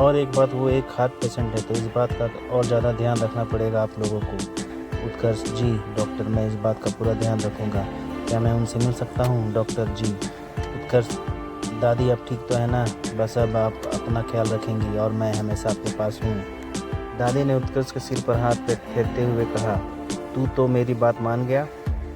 और एक बात, वो एक हार्ट पेशेंट है, तो इस बात का और ज़्यादा ध्यान रखना पड़ेगा आप लोगों को। उत्कर्ष जी डॉक्टर, मैं इस बात का पूरा ध्यान रखूँगा। क्या मैं उनसे मिल सकता हूँ डॉक्टर जी? उत्कर्ष, दादी अब ठीक तो है ना? बस अब आप अपना ख्याल रखेंगी और मैं हमेशा आपके पास हूँ। दादी ने उत्कर्ष के सिर पर हाथ फेरते हुए कहा, तू तो मेरी बात मान गया?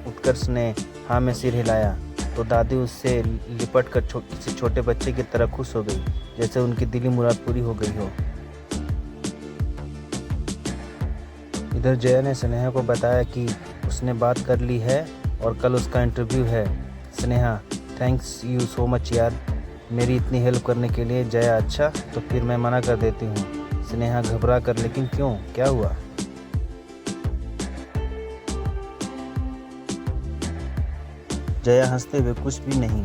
उत्कर्ष ने हाँ में सिर हिलाया तो दादी उससे लिपट कर किसी छोटे बच्चे की तरह खुश हो गई, जैसे उनकी दिली मुराद पूरी हो गई हो। इधर जया ने स्नेहा को बताया कि उसने बात कर ली है और कल उसका इंटरव्यू है। Sneha, thanks you so much यार, मेरी इतनी हेल्प करने के लिए। जया, अच्छा तो फिर मैं मना कर देती हूँ। स्नेहा घबरा कर, लेकिन क्यों, क्या हुआ? जया हंसते हुए, कुछ भी नहीं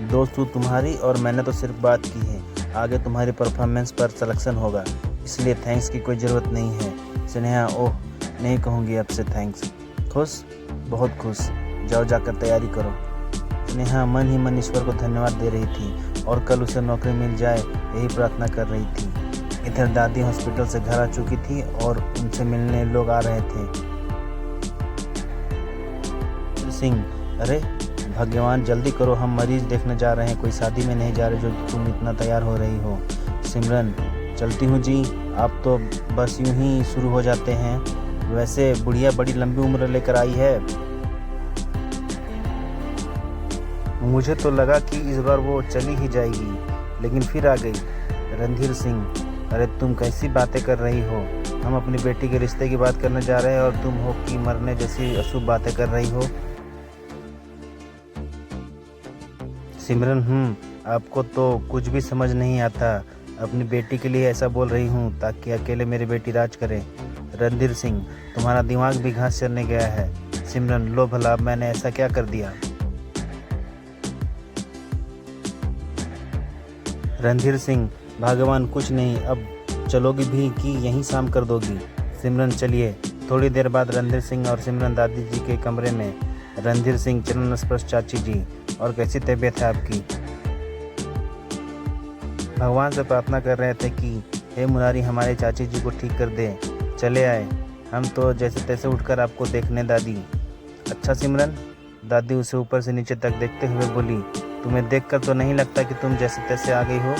दोस्त, तू तुम्हारी और मैंने तो सिर्फ बात की है। आगे तुम्हारी परफॉर्मेंस पर सिलेक्शन होगा, इसलिए थैंक्स की कोई ज़रूरत नहीं है। स्नेहा, ओह नहीं कहूँगी अब से थैंक्स। खुश? बहुत खुश। जाओ जाकर तैयारी करो। स्नेहा मन ही मन ईश्वर को धन्यवाद दे रही थी और कल उसे नौकरी मिल जाए यही प्रार्थना कर रही थी। इधर दादी हॉस्पिटल से घर आ चुकी थी और उनसे मिलने लोग आ रहे थे। सिंह, अरे भगवान जल्दी करो, हम मरीज देखने जा रहे हैं, कोई शादी में नहीं जा रहे जो तुम इतना तैयार हो रही हो। सिमरन, चलती हूँ जी, आप तो बस यूं ही शुरू हो जाते हैं। वैसे बुढ़िया बड़ी लंबी उम्र लेकर आई है, मुझे तो लगा कि इस बार वो चली ही जाएगी, लेकिन फिर आ गई। रणधीर सिंह, अरे तुम कैसी बातें कर रही हो? हम अपनी बेटी के रिश्ते की बात करने जा रहे हैं और तुम हो कि मरने जैसी अशुभ बातें कर रही हो। सिमरन, आपको तो कुछ भी समझ नहीं आता। अपनी बेटी के लिए ऐसा बोल रही हूँ ताकि अकेले मेरी बेटी राज करे। रणधीर सिंह, तुम्हारा दिमाग भी घास चरने गया है। सिमरन, लो भला, मैंने ऐसा क्या कर दिया? रणधीर सिंह, भगवान कुछ नहीं, अब चलोगी भी कि यहीं शाम कर दोगी? सिमरन, चलिए। थोड़ी देर बाद रणधीर सिंह और सिमरन दादी जी के कमरे में। रणधीर सिंह, चरण स्पर्श चाची जी, और कैसी तबीयत है आपकी? भगवान से प्रार्थना कर रहे थे कि हे मुरारी हमारे चाची जी को ठीक कर दे। चले आए हम तो जैसे तैसे उठकर आपको देखने दादी। अच्छा सिमरन? दादी उसे ऊपर से नीचे तक देखते हुए बोली, तुम्हें देखकर तो नहीं लगता कि तुम जैसे तैसे आ गई हो।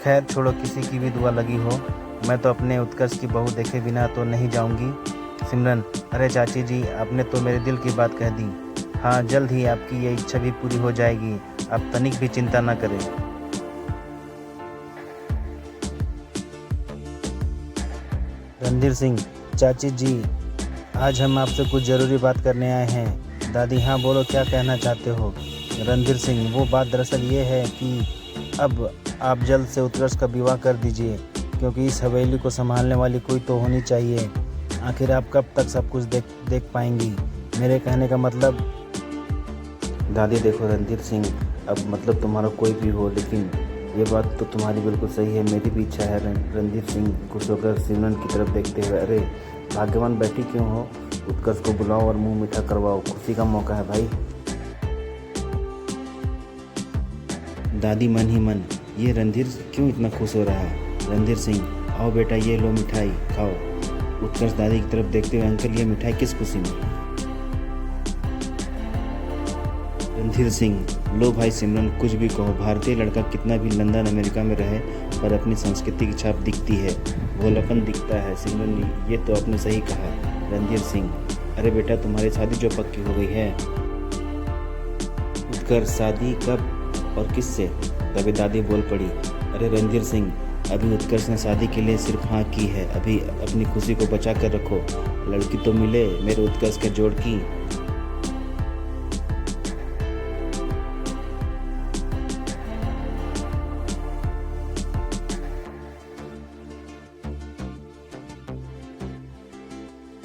खैर छोड़ो, किसी की भी दुआ लगी हो। मैं तो अपने उत्कर्ष की बहू देखे बिना तो नहीं जाऊंगी। सिमरन, अरे चाची जी, आपने तो मेरे दिल की बात कह दी। हाँ, जल्द ही आपकी ये इच्छा भी पूरी हो जाएगी, आप तनिक भी चिंता न करें। रणधीर सिंह, चाची जी, आज हम आपसे कुछ ज़रूरी बात करने आए हैं। दादी, हाँ बोलो, क्या कहना चाहते हो? रणधीर सिंह, वो बात दरअसल ये है कि अब आप जल्द से उत्कर्ष का विवाह कर दीजिए, क्योंकि इस हवेली को संभालने वाली कोई तो होनी चाहिए। आखिर आप कब तक सब कुछ देख पाएंगी? मेरे कहने का मतलब। दादी देखो रणधीर सिंह, अब मतलब तुम्हारा कोई भी हो, लेकिन ये बात तो तुम्हारी बिल्कुल सही है, मेरी भी इच्छा है। रणधीर सिंह खुश होकर सिमरन की तरफ देखते हुए, अरे भाग्यवान बैठी क्यों हो? उत्कर्ष को बुलाओ और मुंह मीठा करवाओ, खुशी का मौका है भाई। दादी मन ही मन, ये रणधीर क्यों इतना खुश हो रहा है? रणधीर सिंह, आओ बेटा, ये लो मिठाई खाओ। उत्कर्ष दादी की तरफ देखते हुए, अंकल ये मिठाई किस खुशी में? रणधीर सिंह, लो भाई सिमरन, कुछ भी कहो, भारतीय लड़का कितना भी लंदन अमेरिका में रहे पर अपनी संस्कृति की छाप दिखती है, भोलापन दिखता है। सिमरन, ये तो आपने सही कहा। रणधीर सिंह, अरे बेटा तुम्हारी शादी जो पक्की हो गई है। उत्कर्ष, शादी कब और किससे? तभी दादी बोल पड़ी, अरे रणधीर सिंह, अभी उत्कर्ष ने शादी के लिए सिर्फ हाँ की है, अभी अपनी खुशी को बचा कर रखो। लड़की तो मिले मेरे उत्कर्ष के जोड़ की।